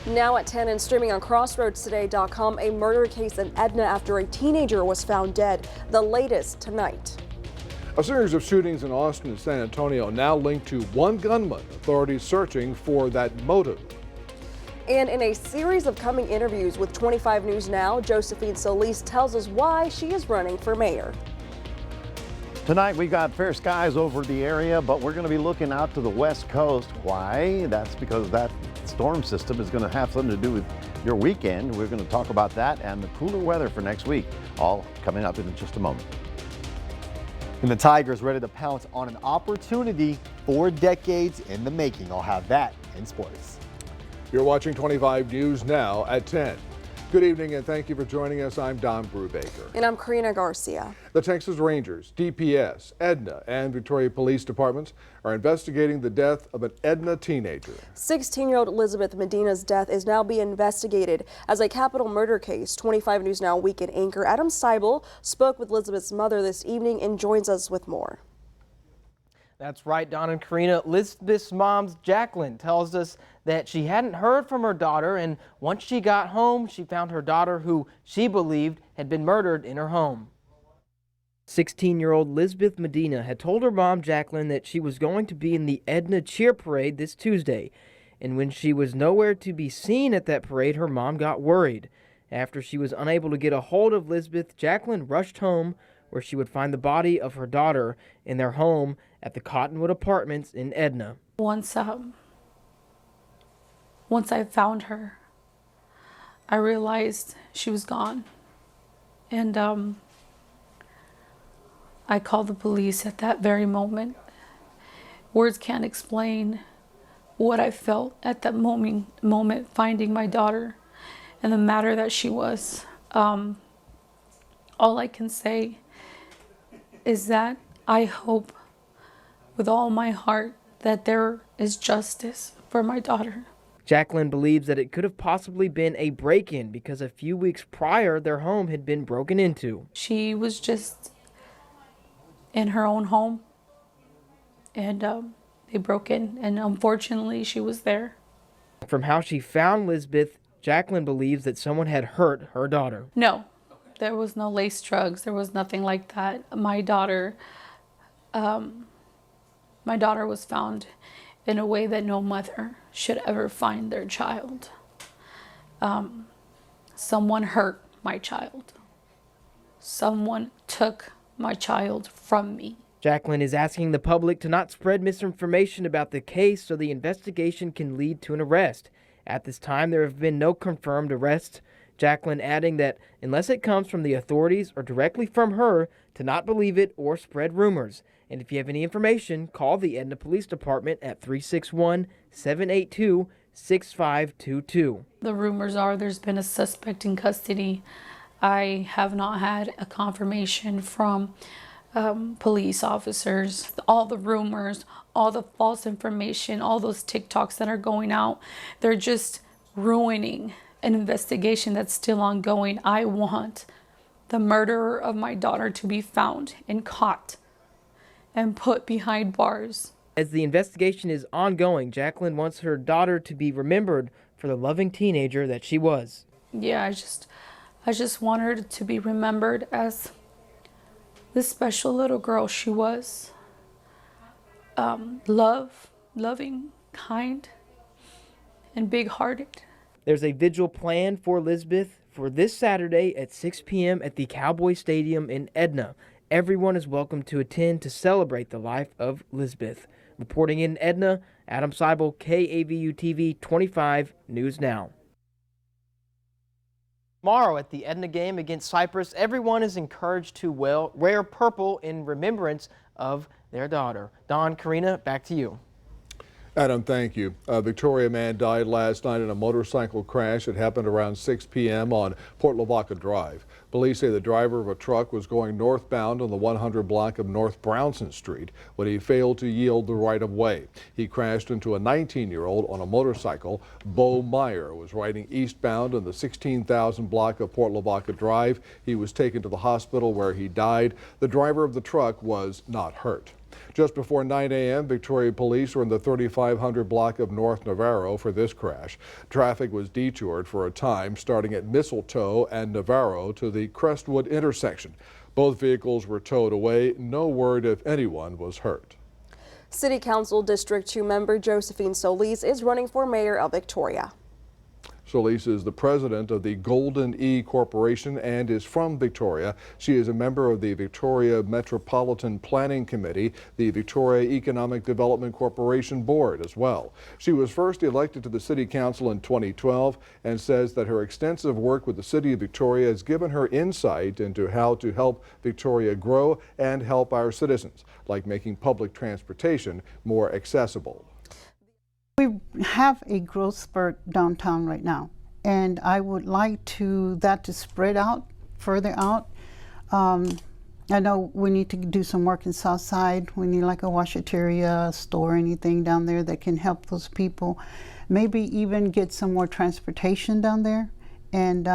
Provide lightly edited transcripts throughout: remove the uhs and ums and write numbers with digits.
Now at 10 and streaming on CrossroadsToday.com, a murder case in Edna after a teenager was found dead. The latest tonight. A series of shootings in Austin and San Antonio now linked to one gunman. Authorities searching for that motive. And in a series of coming interviews with 25 News Now, Josephine Solis tells us why she is running for mayor. Tonight we got fair skies over the area, but we're going to be looking out to the west coast. Why? That's because that storm system is going to have something to do with your weekend. We're going to talk about that and the cooler weather for next week, all coming up in just a moment. And the Tigers ready to pounce on an opportunity 4 decades in the making. I'll have that in sports. You're watching 25 News Now at 10. Good evening and thank you for joining us. I'm Don Brubaker. And I'm Karina Garcia. The Texas Rangers, DPS, Edna, and Victoria Police Departments are investigating the death of an Edna teenager. 16-year-old Elizabeth Medina's death is now being investigated as a capital murder case. 25 News Now weekend anchor Adam Seibel spoke with Elizabeth's mother this evening and joins us with more. That's right, Don and Karina. Elizabeth's mom, Jacqueline, tells us that she hadn't heard from her daughter, and once she got home, she found her daughter, who she believed had been murdered, in her home. 16-year-old Elizabeth Medina had told her mom, Jacqueline, that she was going to be in the Edna Cheer Parade this Tuesday, and when she was nowhere to be seen at that parade, her mom got worried. After she was unable to get a hold of Elizabeth, Jacqueline rushed home, where she would find the body of her daughter in their home at the Cottonwood Apartments in Edna. Once I found her, I realized she was gone. And I called the police at that very moment. Words can't explain what I felt at that moment finding my daughter and the matter that she was. All I can say is that I hope with all my heart that there is justice for my daughter. Jacqueline believes that it could have possibly been a break-in because a few weeks prior their home had been broken into. She was just in her own home and they broke in, and unfortunately she was there. From how she found Elizabeth, Jacqueline believes that someone had hurt her daughter. No, there was no lace drugs. There was nothing like that. My daughter was found in a way that no mother should ever find their child. Someone hurt my child. Someone took my child from me. Jacqueline is asking the public to not spread misinformation about the case so the investigation can lead to an arrest. At this time, there have been no confirmed arrests. Jacqueline adding that unless it comes from the authorities or directly from her, to not believe it or spread rumors. And if you have any information, call the Edna Police Department at 361-782-6522. The rumors are there's been a suspect in custody. I have not had a confirmation from police officers. All the rumors, all the false information, all those TikToks that are going out, they're just ruining an investigation that's still ongoing. I want the murderer of my daughter to be found and caught and put behind bars. As the investigation is ongoing, Jacqueline wants her daughter to be remembered for the loving teenager that she was. Yeah, I just want her to be remembered as this special little girl she was. Loving, kind, and big-hearted. There's a vigil planned for Elizabeth for this Saturday at 6 p.m. at the Cowboy Stadium in Edna. Everyone is welcome to attend to celebrate the life of Elizabeth. Reporting in Edna, Adam Seibel, KAVU-TV 25 News Now. Tomorrow at the Edna game against Cyprus, everyone is encouraged to wear purple in remembrance of their daughter. Don, Karina, back to you. Adam, thank you. A Victoria man died last night in a motorcycle crash. It happened around 6 p.m. on Port Lavaca Drive. Police say the driver of a truck was going northbound on the 100 block of North Brownson Street when he failed to yield the right-of-way. He crashed into a 19-year-old on a motorcycle. Bo Meyer was riding eastbound on the 16,000 block of Port Lavaca Drive. He was taken to the hospital where he died. The driver of the truck was not hurt. Just before 9 a.m., Victoria police were in the 3500 block of North Navarro for this crash. Traffic was detoured for a time, starting at Mistletoe and Navarro to the Crestwood intersection. Both vehicles were towed away. No word if anyone was hurt. City Council District 2 member Josephine Solis is running for mayor of Victoria. Solis is the president of the Golden E Corporation and is from Victoria. She is a member of the Victoria Metropolitan Planning Committee, the Victoria Economic Development Corporation Board as well. She was first elected to the City Council in 2012 and says that her extensive work with the City of Victoria has given her insight into how to help Victoria grow and help our citizens, like making public transportation more accessible. We have a growth spurt downtown right now, and I would like that to spread out further out. I know we need to do some work in Southside. We need like a washateria store, anything down there that can help those people. Maybe even get some more transportation down there. And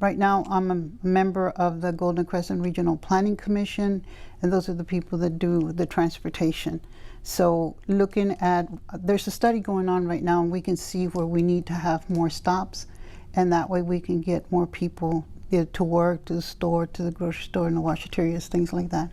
right now I'm a member of the Golden Crescent Regional Planning Commission, and those are the people that do the transportation. So looking at, there's a study going on right now, and we can see where we need to have more stops, and that way we can get more people to work, to the store, to the grocery store, and the washaterias, things like that.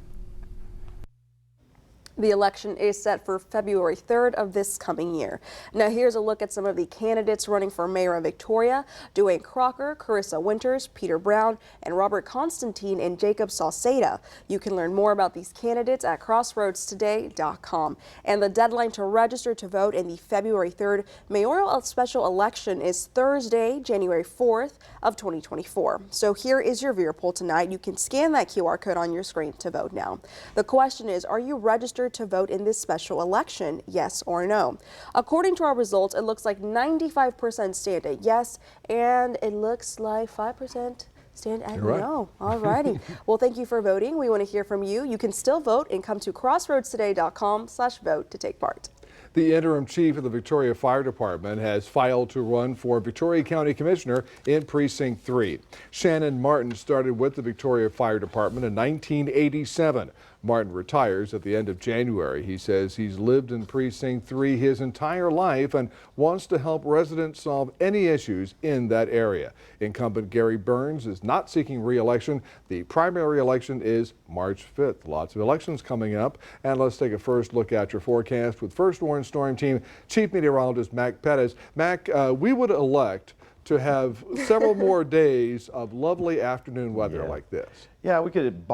The election is set for February 3rd of this coming year. Now here's a look at some of the candidates running for mayor of Victoria: Dwayne Crocker, Carissa Winters, Peter Brown, and Robert Constantine and Jacob Sauceda. You can learn more about these candidates at crossroadstoday.com. And the deadline to register to vote in the February 3rd mayoral special election is Thursday, January 4th of 2024. So here is your viewer poll tonight. You can scan that QR code on your screen to vote now. The question is, are you registered to vote in this special election, yes or no? According to our results, it looks like 95% stand at yes, and it looks like 5% stand at no. All righty. Well, thank you for voting. We want to hear from you. You can still vote and come to crossroadstoday.com/vote to take part. The interim chief of the Victoria Fire Department has filed to run for Victoria County Commissioner in Precinct 3. Shannon Martin started with the Victoria Fire Department in 1987. Martin retires at the end of January. He says he's lived in Precinct 3 his entire life and wants to help residents solve any issues in that area. Incumbent Gary Burns is not seeking re-election. The primary election is March 5th. Lots of elections coming up. And let's take a first look at your forecast with First Warn Storm Team Chief Meteorologist Mac Pettis. Mac, we would elect to have several more days of lovely afternoon weather like this. Yeah, we could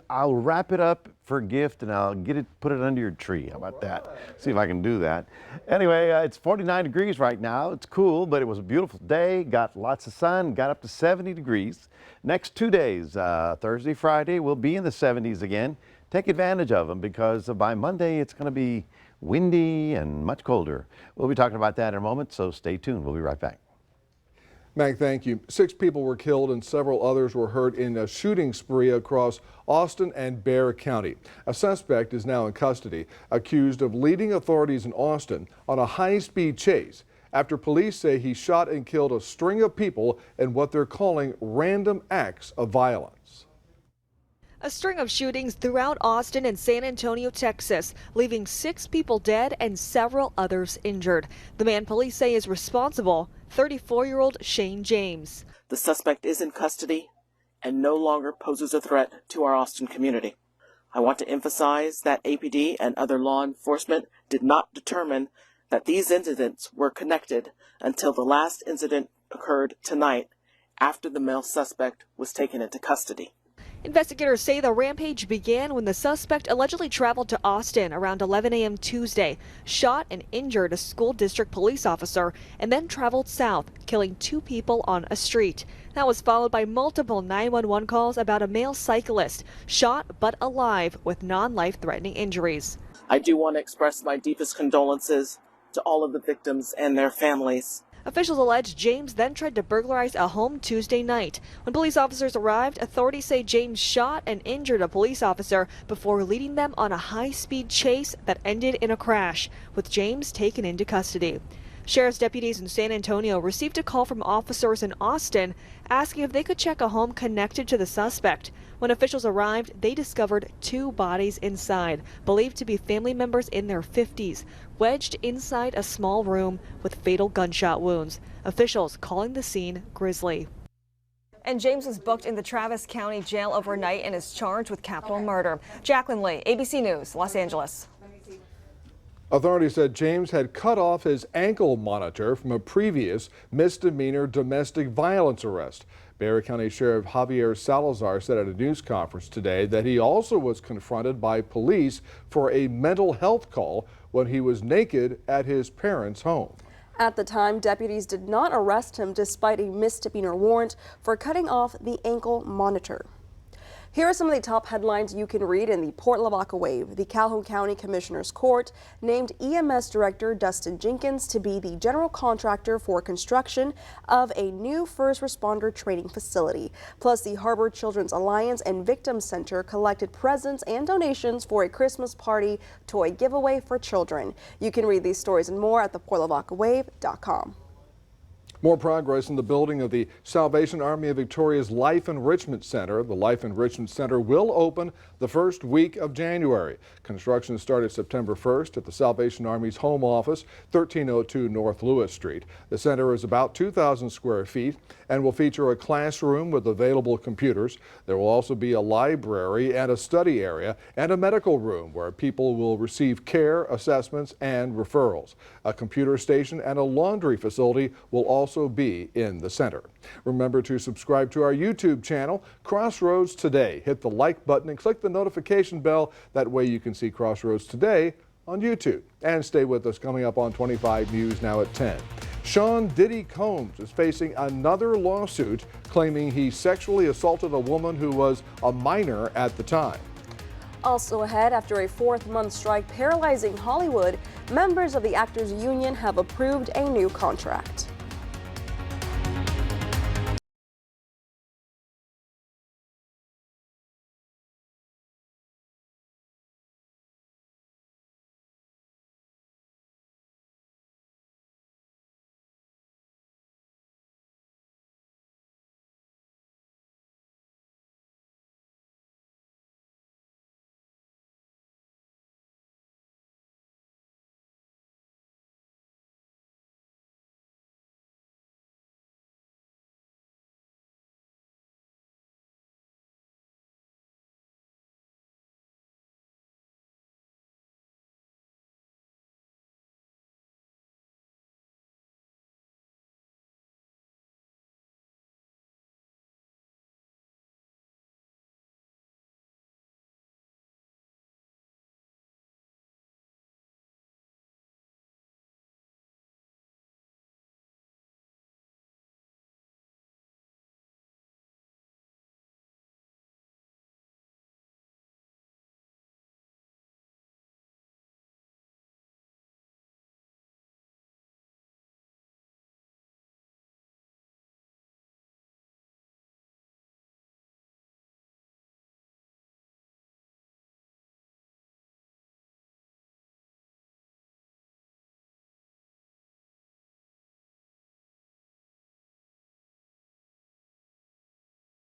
I'll wrap it up for a gift and I'll put it under your tree. How about that? See if I can do that. Anyway, it's 49 degrees right now. It's cool, but it was a beautiful day. Got lots of sun, got up to 70 degrees. Next 2 days, Thursday, Friday, we'll be in the 70s again. Take advantage of them because by Monday it's going to be windy and much colder. We'll be talking about that in a moment, so stay tuned. We'll be right back. Mac, thank you. 6 people were killed and several others were hurt in a shooting spree across Austin and Bexar County. A suspect is now in custody, accused of leading authorities in Austin on a high-speed chase after police say he shot and killed a string of people in what they're calling random acts of violence. A string of shootings throughout Austin and San Antonio, Texas, leaving 6 people dead and several others injured. The man police say is responsible, 34-year-old Shane James. The suspect is in custody and no longer poses a threat to our Austin community. I want to emphasize that APD and other law enforcement did not determine that these incidents were connected until the last incident occurred tonight after the male suspect was taken into custody. Investigators say the rampage began when the suspect allegedly traveled to Austin around 11 a.m. Tuesday, shot and injured a school district police officer, and then traveled south, killing 2 people on a street. That was followed by multiple 911 calls about a male cyclist, shot but alive with non-life-threatening injuries. I do want to express my deepest condolences to all of the victims and their families. Officials allege James then tried to burglarize a home Tuesday night. When police officers arrived, authorities say James shot and injured a police officer before leading them on a high-speed chase that ended in a crash, with James taken into custody. Sheriff's deputies in San Antonio received a call from officers in Austin asking if they could check a home connected to the suspect. When officials arrived, they discovered 2 bodies inside, believed to be family members in their 50s, wedged inside a small room with fatal gunshot wounds. Officials calling the scene grisly. And James was booked in the Travis County Jail overnight and is charged with capital murder. Jacqueline Lee, ABC News, Los Angeles. Authorities said James had cut off his ankle monitor from a previous misdemeanor domestic violence arrest. Bexar County Sheriff Javier Salazar said at a news conference today that he also was confronted by police for a mental health call when he was naked at his parents' home. At the time, deputies did not arrest him despite a misdemeanor warrant for cutting off the ankle monitor. Here are some of the top headlines you can read in the Port Lavaca Wave. The Calhoun County Commissioner's Court named EMS Director Dustin Jenkins to be the general contractor for construction of a new first responder training facility. Plus, the Harbor Children's Alliance and Victim Center collected presents and donations for a Christmas party toy giveaway for children. You can read these stories and more at theportlavacawave.com. More progress in the building of the Salvation Army of Victoria's Life Enrichment Center. The Life Enrichment Center will open the first week of January. Construction started September 1st at the Salvation Army's home office, 1302 North Lewis Street. The center is about 2,000 square feet and will feature a classroom with available computers. There will also be a library and a study area and a medical room where people will receive care, assessments, and referrals. A computer station and a laundry facility will also be in the center. Remember to subscribe to our YouTube channel, Crossroads Today. Hit the like button and click the notification bell. That way you can see Crossroads Today on YouTube. And stay with us. Coming up on 25 News now at 10. Sean Diddy Combs is facing another lawsuit claiming he sexually assaulted a woman who was a minor at the time. Also ahead, after a 4th-month strike paralyzing Hollywood, members of the Actors Union have approved a new contract.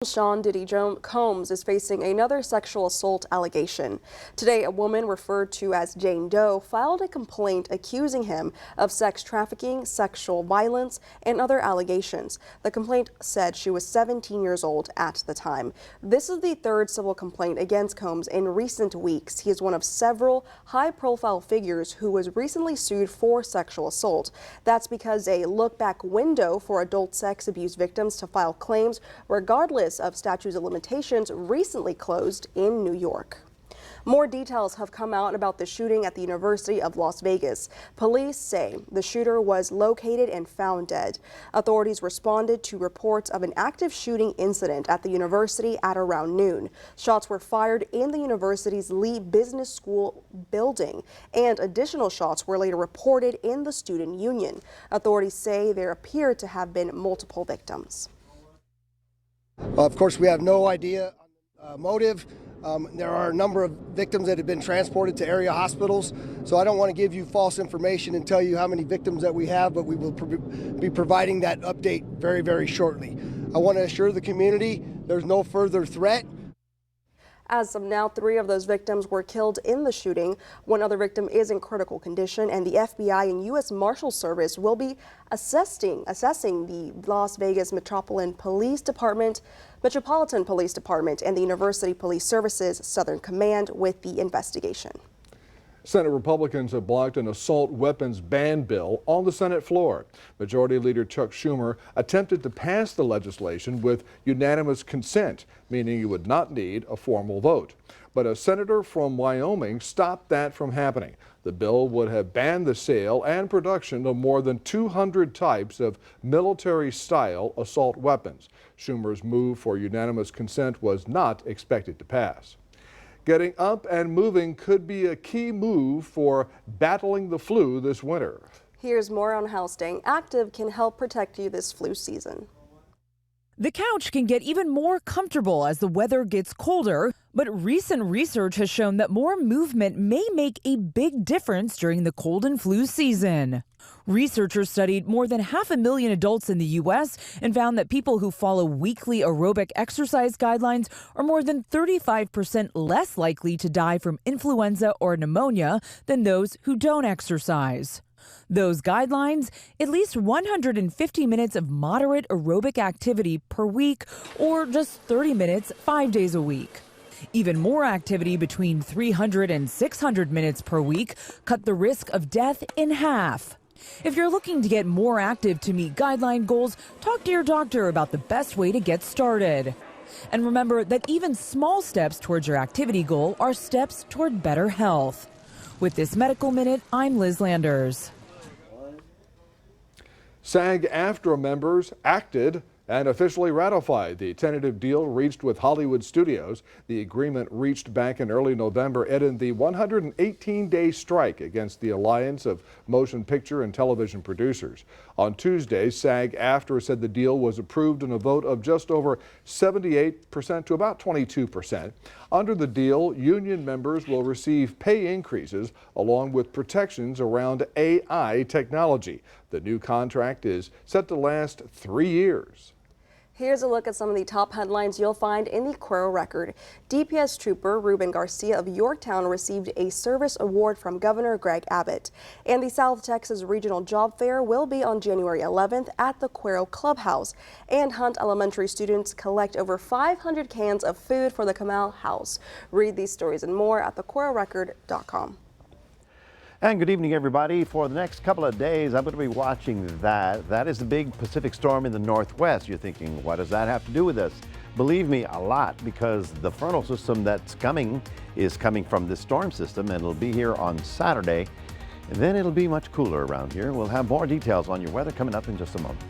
Sean Diddy Combs is facing another sexual assault allegation. Today, a woman referred to as Jane Doe filed a complaint accusing him of sex trafficking, sexual violence, and other allegations. The complaint said she was 17 years old at the time. This is the 3rd civil complaint against Combs in recent weeks. He is one of several high-profile figures who was recently sued for sexual assault. That's because a look-back window for adult sex abuse victims to file claims, regardless of statutes of limitations, recently closed in New York. More details have come out about the shooting at the University of Las Vegas. Police say the shooter was located and found dead. Authorities responded to reports of an active shooting incident at the university at around noon. Shots were fired in the university's Lee Business School building, and additional shots were later reported in the student union. Authorities say there appear to have been multiple victims. Of course, we have no idea on the motive. There are a number of victims that have been transported to area hospitals, so I don't want to give you false information and tell you how many victims that we have, but we will be providing that update very, very shortly. I want to assure the community there's no further threat. As of now, 3 of those victims were killed in the shooting. 1 other victim is in critical condition, and the FBI and U.S. Marshal Service will be assessing the Las Vegas Metropolitan Police Department, and the University Police Services Southern Command with the investigation. Senate Republicans have blocked an assault weapons ban bill on the Senate floor. Majority Leader Chuck Schumer attempted to pass the legislation with unanimous consent, meaning you would not need a formal vote. But a senator from Wyoming stopped that from happening. The bill would have banned the sale and production of more than 200 types of military-style assault weapons. Schumer's move for unanimous consent was not expected to pass. Getting up and moving could be a key move for battling the flu this winter. Here's more on how staying active can help protect you this flu season. The couch can get even more comfortable as the weather gets colder, but recent research has shown that more movement may make a big difference during the cold and flu season. Researchers studied more than 500,000 adults in the U.S. and found that people who follow weekly aerobic exercise guidelines are more than 35% less likely to die from influenza or pneumonia than those who don't exercise. Those guidelines: at least 150 minutes of moderate aerobic activity per week, or just 30 minutes 5 days a week. Even more activity between 300 and 600 minutes per week cut the risk of death in half. If you're looking to get more active to meet guideline goals, talk to your doctor about the best way to get started. And remember that even small steps towards your activity goal are steps toward better health. With this Medical Minute, I'm Liz Landers. SAG-AFTRA members acted and officially ratified the tentative deal reached with Hollywood Studios. The agreement reached back in early November ended the 118-day strike against the Alliance of Motion Picture and Television Producers. On Tuesday, SAG-AFTRA said the deal was approved in a vote of just over 78% to about 22%. Under the deal, union members will receive pay increases along with protections around AI technology. The new contract is set to last 3 years. Here's a look at some of the top headlines you'll find in the Cuero Record. DPS trooper Ruben Garcia of Yorktown received a service award from Governor Greg Abbott. And the South Texas Regional Job Fair will be on January 11th at the Cuero Clubhouse. And Hunt Elementary students collect over 500 cans of food for the Kamau House. Read these stories and more at thecuerorecord.com. And good evening, everybody. For the next couple of days, I'm going to be watching that. That is the big Pacific storm in the northwest. You're thinking, what does that have to do with us? Believe me, a lot, because the frontal system that's coming is coming from this storm system, and it'll be here on Saturday. And then it'll be much cooler around here. We'll have more details on your weather coming up in just a moment.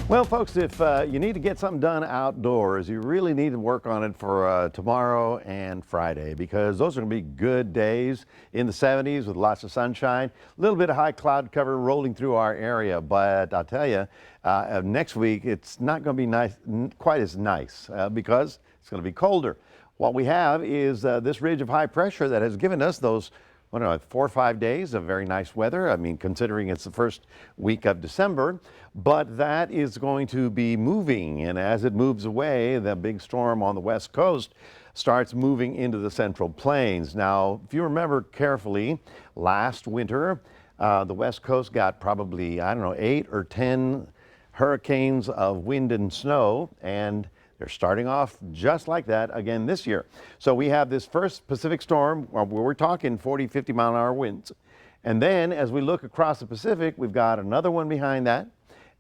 Well, folks, if you need to get something done outdoors, you really need to work on it for tomorrow and Friday, because those are going to be good days in the 70s with lots of sunshine, a little bit of high cloud cover rolling through our area. But I'll tell you, next week it's not going to be nice, quite as nice, because it's going to be colder. What we have is this ridge of high pressure that has given us those 4 or 5 days of very nice weather. I mean, considering it's the first week of December, but that is going to be moving. And as it moves away, the big storm on the west coast starts moving into the central plains. Now, if you remember carefully, last winter, the west coast got probably, 8 or 10 hurricanes of wind and snow, and they're starting off just like that again this year. So we have this first Pacific storm where we're talking 40, 50 mile an hour winds. And then as we look across the Pacific, we've got another one behind that,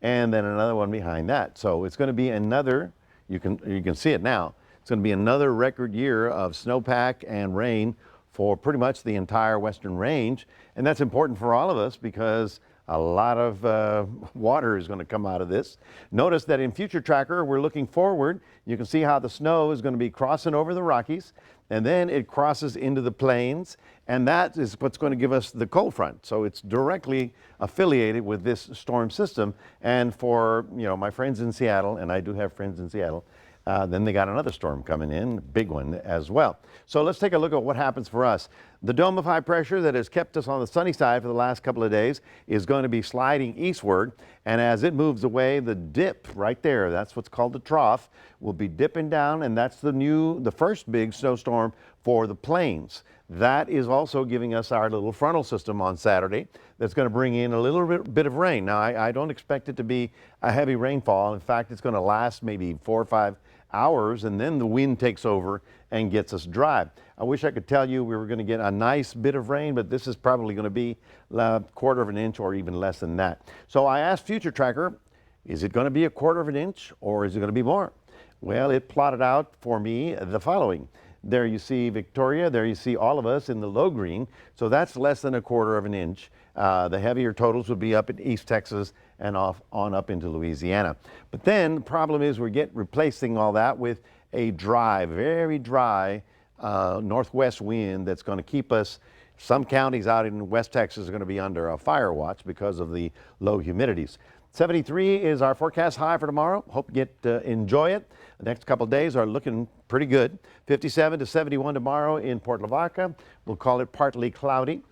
and then another one behind that. So it's going to be another, you can see it now, it's going to be another record year of snowpack and rain for pretty much the entire western range. And that's important for all of us because a lot of water is going to come out of this. Notice that in Future Tracker, we're looking forward. You can see how the snow is going to be crossing over the Rockies, and then it crosses into the plains, and that is what's going to give us the cold front. So it's directly affiliated with this storm system. And for my friends in Seattle, and I do have friends in Seattle, then they got another storm coming in, big one as well. So let's take a look at what happens for us. The dome of high pressure that has kept us on the sunny side for the last couple of days is going to be sliding eastward. And as it moves away, the dip right there, that's what's called the trough, will be dipping down. And that's the first big snowstorm for the plains. That is also giving us our little frontal system on Saturday that's going to bring in a little bit of rain. Now, I don't expect it to be a heavy rainfall. In fact, it's going to last maybe 4 or 5 hours, and then the wind takes over and gets us dry. I wish I could tell you we were going to get a nice bit of rain, but this is probably going to be a 1/4 of an inch or even less than that. So I asked Future Tracker, is it going to be a 1/4 of an inch or is it going to be more? Well, it plotted out for me the following. There you see Victoria, there you see all of us in the low green, so that's less than a 1/4 of an inch. The heavier totals would be up in East Texas and on up into Louisiana. But then the problem is we're replacing all that with a dry, very dry northwest wind that's going to keep us. Some counties out in West Texas are going to be under a fire watch because of the low humidities. 73 is our forecast high for tomorrow. Hope you enjoy it. The next couple of days are looking pretty good. 57 to 71 tomorrow in Port Lavaca. We'll call it partly cloudy.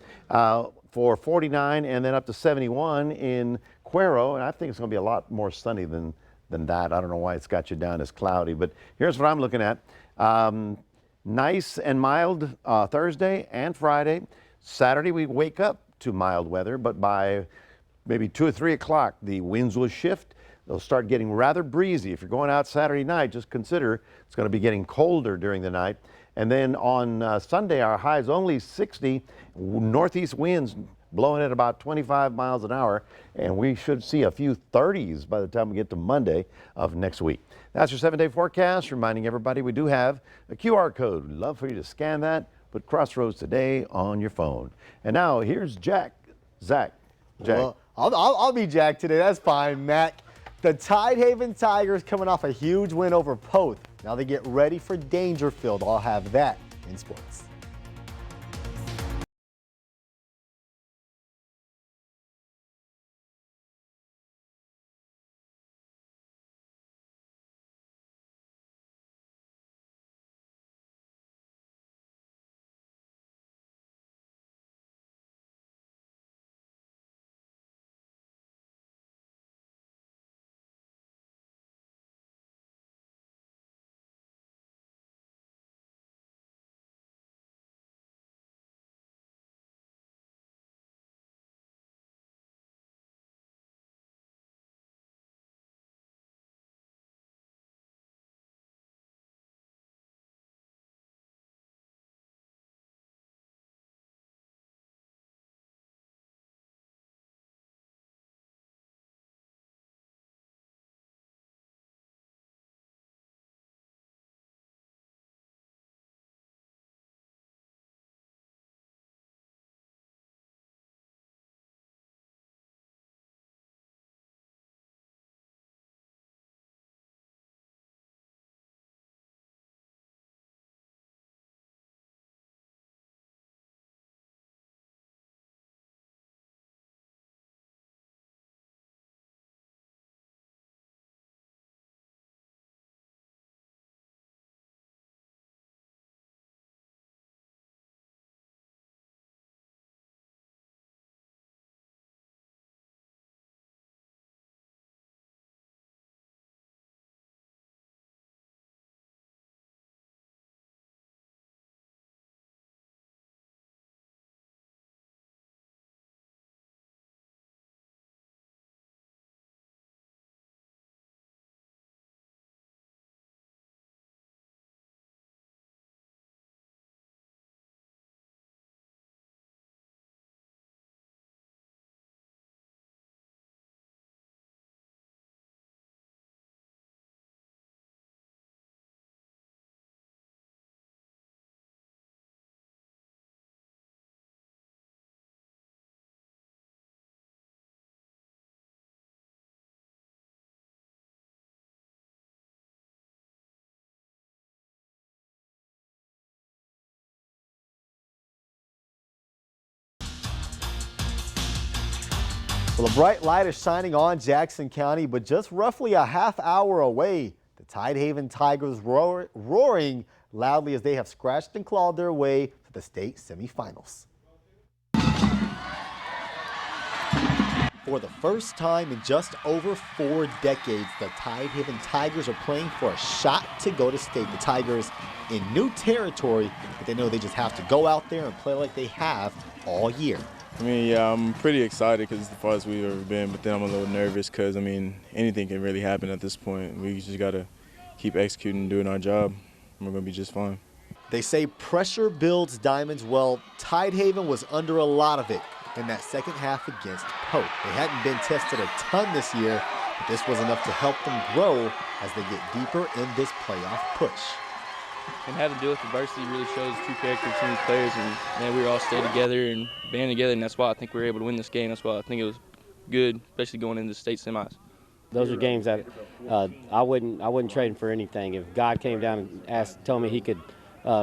For 49 and then up to 71 in Cuero. And I think it's going to be a lot more sunny than that. I don't know why it's got you down as cloudy, but here's what I'm looking at. Nice and mild Thursday and Friday. Saturday we wake up to mild weather, but by maybe 2 or 3 o'clock the winds will shift. They'll start getting rather breezy. If you're going out Saturday night, just consider it's going to be getting colder during the night. And then on Sunday, our high is only 60, northeast winds blowing at about 25 miles an hour, and we should see a few 30s by the time we get to Monday of next week. That's your 7-day forecast, reminding everybody we do have a QR code. We'd love for you to scan that, put Crossroads Today on your phone. And now here's Jack. Jack. Well, I'll be Jack today. That's fine, Mac. The Tidehaven Tigers coming off a huge win over Poth. Now they get ready for Dangerfield. I'll have that in sports. Well, a bright light is shining on Jackson County, but just roughly a half hour away. The Tidehaven Tigers roaring loudly as they have scratched and clawed their way to the state semifinals. For the first time in just over 4 decades, the Tidehaven Tigers are playing for a shot to go to state. The Tigers in new territory, but they know they just have to go out there and play like they have all year. I mean, yeah, I'm pretty excited because it's the farthest we've ever been, but then I'm a little nervous because, I mean, anything can really happen at this point. We just got to keep executing and doing our job. We're going to be just fine. They say pressure builds diamonds. Well, Tidehaven was under a lot of it in that second half against Pope. They hadn't been tested a ton this year, but this was enough to help them grow as they get deeper in this playoff push. And having to deal with adversity really shows the true character of these players, and man, we all stayed together and band together, and that's why I think we were able to win this game. That's why I think it was good, especially going into the state semis. Those are games that I wouldn't trade them for anything. If God came down and told me He could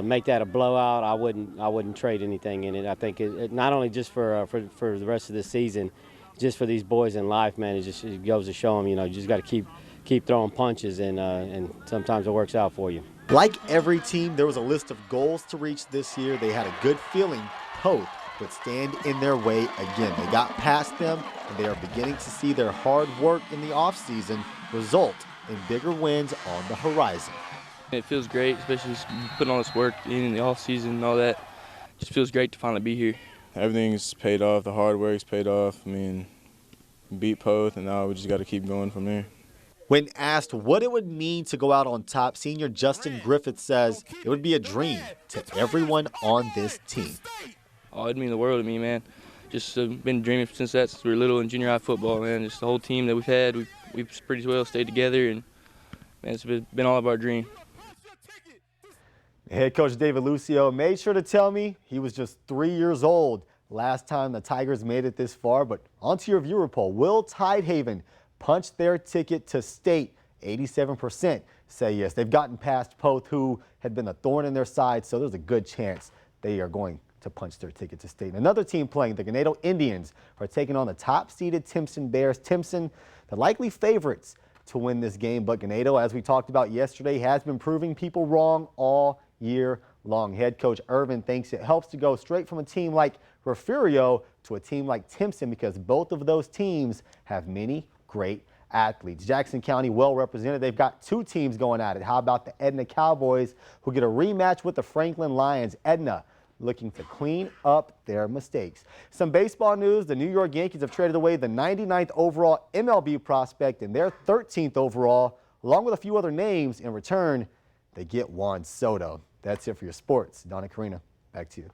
make that a blowout, I wouldn't trade anything in it. I think it not only just for the rest of the season, just for these boys in life, man. It goes to show them, you just got to keep throwing punches, and sometimes it works out for you. Like every team, there was a list of goals to reach this year. They had a good feeling Pope would stand in their way again. They got past them, and they are beginning to see their hard work in the offseason result in bigger wins on the horizon. It feels great, especially putting all this work in the offseason and all that. It just feels great to finally be here. Everything's paid off. The hard work's paid off. I mean, beat Poth, and now we just got to keep going from there. When asked what it would mean to go out on top, senior Justin Griffith says it would be a dream to everyone on this team. Oh, it'd mean the world to me, man. Just been dreaming since we were little in junior high football, man. Just the whole team that we've had, we've pretty well stayed together, and man, it's been all of our dream. Head coach David Lucio made sure to tell me he was just 3 years old last time the Tigers made it this far. But onto your viewer poll. Will Tidehaven punch their ticket to state? 87% say yes. They've gotten past Poth, who had been a thorn in their side, so there's a good chance they are going to punch their ticket to state. And another team playing, the Ganado Indians, are taking on the top-seeded Timpson Bears. Timpson, the likely favorites to win this game, but Ganado, as we talked about yesterday, has been proving people wrong all year long. Head coach Irvin thinks it helps to go straight from a team like Refugio to a team like Timpson because both of those teams have many great athletes. Jackson County well represented. They've got 2 teams going at it. How about the Edna Cowboys, who get a rematch with the Franklin Lions? Edna looking to clean up their mistakes. Some baseball news. The New York Yankees have traded away the 99th overall MLB prospect and their 13th overall, along with a few other names. In return, they get Juan Soto. That's it for your sports. Donna Karina, back to you.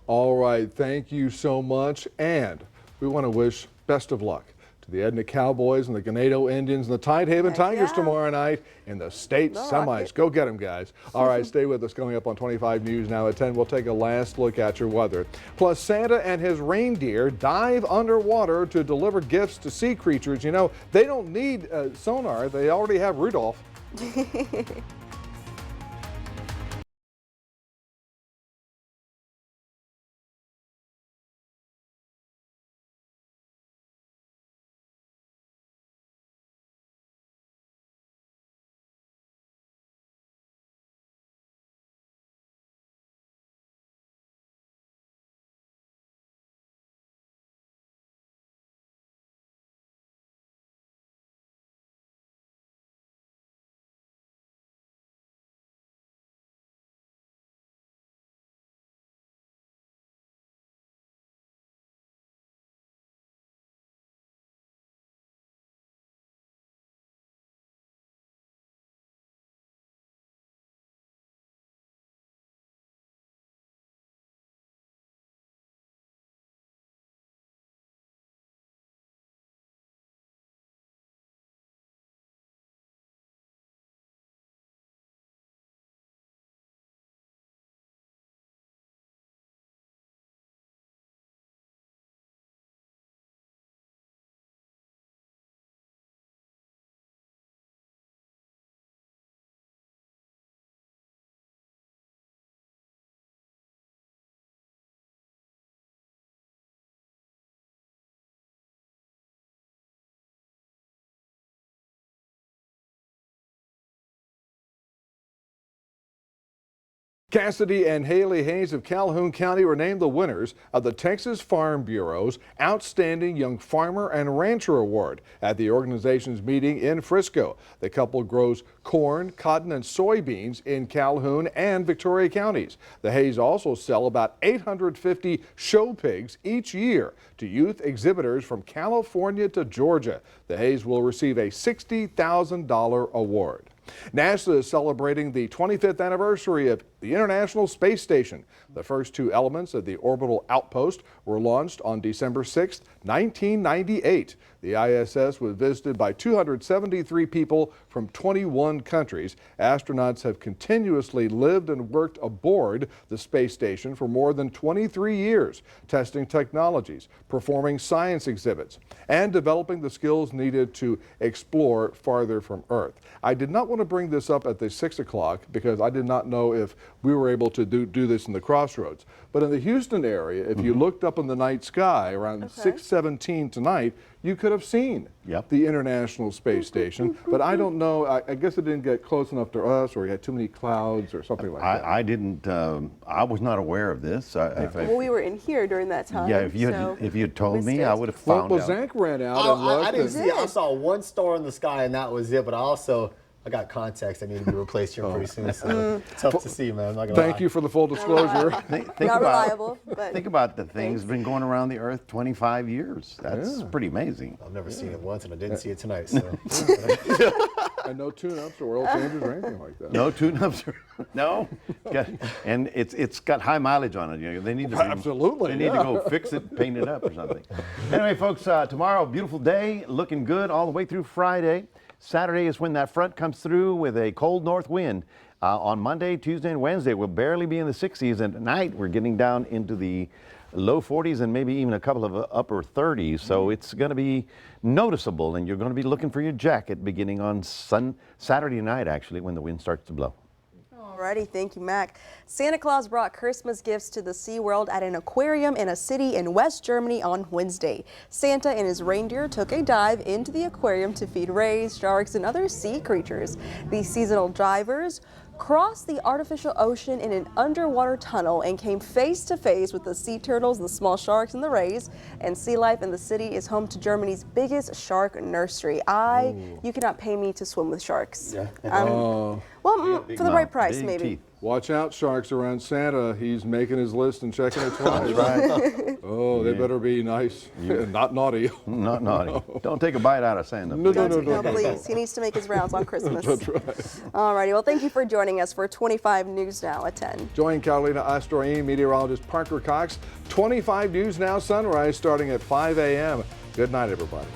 All right, thank you so much. And we want to wish best of luck to the Edna Cowboys and the Ganado Indians and the Tidehaven Tigers tomorrow night in the state semis. Go get them, guys. All right, stay with us. Coming up on 25 News now at 10, we'll take a last look at your weather. Plus, Santa and his reindeer dive underwater to deliver gifts to sea creatures. You know, they don't need sonar. They already have Rudolph. Cassidy and Haley Hayes of Calhoun County were named the winners of the Texas Farm Bureau's Outstanding Young Farmer and Rancher Award at the organization's meeting in Frisco. The couple grows corn, cotton, and soybeans in Calhoun and Victoria counties. The Hayes also sell about 850 show pigs each year to youth exhibitors from California to Georgia. The Hayes will receive a $60,000 award. NASA is celebrating the 25th anniversary of the International Space Station. The first two elements of the orbital outpost were launched on December 6, 1998. The ISS was visited by 273 people from 21 countries. Astronauts have continuously lived and worked aboard the space station for more than 23 years, testing technologies, performing science exhibits, and developing the skills needed to explore farther from Earth. I did not want to bring this up at the 6 o'clock because I did not know if we were able to do this in the Crossroads. But in the Houston area, if you looked up in the night sky around 6:17 tonight, you could have seen the International Space Station. But I don't know, I guess it didn't get close enough to us, or we had too many clouds or something like that. I didn't, I was not aware of this. Well, we were in here during that time. Yeah, if you had told me, I would have found out. Zach ran out and looked. I didn't see it. I saw one star in the sky, and that was it. But I got contacts that need to be replaced here pretty soon. So tough to see, man. I'm not gonna lie. Thank you for the full disclosure. Not reliable, but think about the thing's been going around the Earth 25 years. That's pretty amazing. I've never seen it once, and I didn't see it tonight. So. And no tune-ups or oil changes or anything like that. No tune-ups. No. And it's got high mileage on it. You know, they need to absolutely. They need to go fix it, paint it up or something. Anyway, folks, tomorrow, beautiful day, looking good all the way through Friday. Saturday is when that front comes through with a cold north wind. On Monday, Tuesday, and Wednesday, we'll barely be in the 60s, and tonight we're getting down into the low 40s and maybe even a couple of upper 30s. So it's going to be noticeable, and you're going to be looking for your jacket beginning on Saturday night, actually, when the wind starts to blow. Alrighty, thank you, Mac. Santa Claus brought Christmas gifts to the SeaWorld at an aquarium in a city in West Germany on Wednesday. Santa and his reindeer took a dive into the aquarium to feed rays, sharks, and other sea creatures. These seasonal divers crossed the artificial ocean in an underwater tunnel and came face to face with the sea turtles, the small sharks, and the rays. And sea life in the city is home to Germany's biggest shark nursery. You cannot pay me to swim with sharks. Yeah. Well, for the right price, maybe. Teeth. Watch out, sharks around Santa. He's making his list and checking it twice. Right. Oh, they better be nice and not naughty. Not naughty. Don't take a bite out of Santa. No, please. He needs to make his rounds on Christmas. That's right. Alrighty, well, thank you for joining us for 25 News Now at 10. Join Carolina Astroin meteorologist Parker Cox. 25 News Now Sunrise starting at 5 a.m. Good night, everybody.